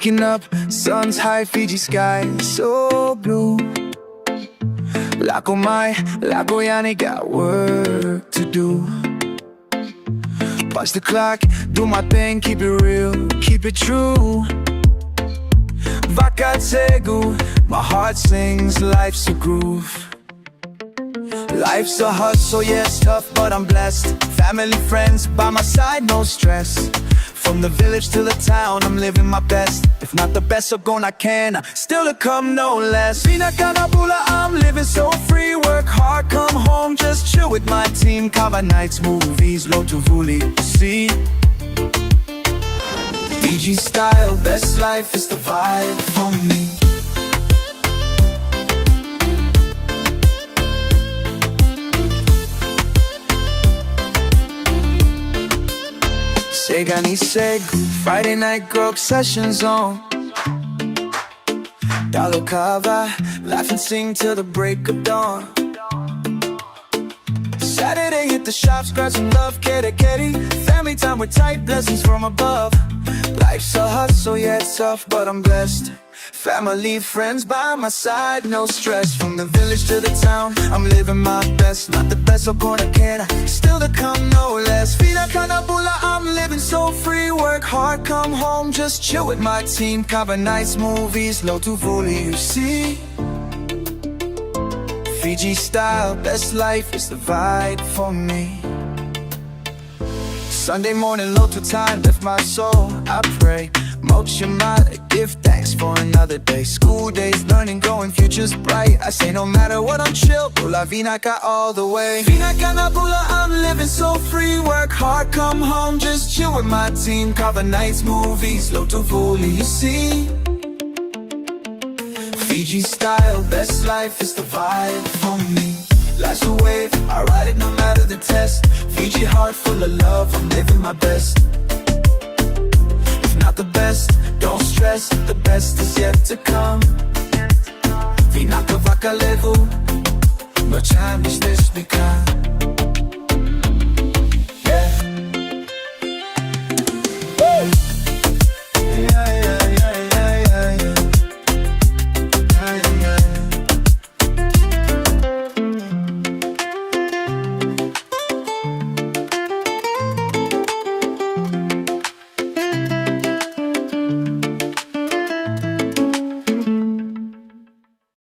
Waking up, sun's high, Fiji sky so blue. Lako mai, lako yani, got work to do. Watch the clock, do my thing, keep it real, keep it true. Vakategu, my heart sings, life's a groove. Life's a hustle, yeah, it's tough, but I'm blessed. Family, friends, by my side, no stress. From the village to the town, I'm living my best. If not the best, so go I can, still to come, no less. Pinakanabula, I'm living so free. Work hard, come home, just chill with my team. Kava nights, movies, low to vuli, see. Fiji style, best life is the vibe for me. Segani Segu, Friday night grog sessions on. Dalo Kava, laugh and sing till the break of dawn. Saturday hit the shops, grab some love, kere kere. Family time with tight blessings from above. Life's a hustle, yeah it's tough, but I'm blessed. Family, friends by my side, no stress. From the village to the town, I'm living my best. Not the best, so gonna can, still to come, no less. Vida Kanabula, I'm living so free. Work hard, come home, just chill with my team. Cover nights, movies, low to fully, you see. Fiji style, best life is the vibe for me. Sunday morning, low to time, lift my soul, I pray. Mokshimada, give thanks for another day. School days, learning, growing, future's bright. I say no matter what, I'm chill, Bula Vinaka all the way. Vinakanabula, I'm living so free. Work hard, come home, just chill with my team. Cover nights, movies, low to fully, you see. Fiji style, best life is the vibe for me. Life's a wave, I ride it no matter the test. Fiji heart full of love, I'm living my best. If not the best, don't stress, the best is yet to come. Vinaka vakalevu, no time is this because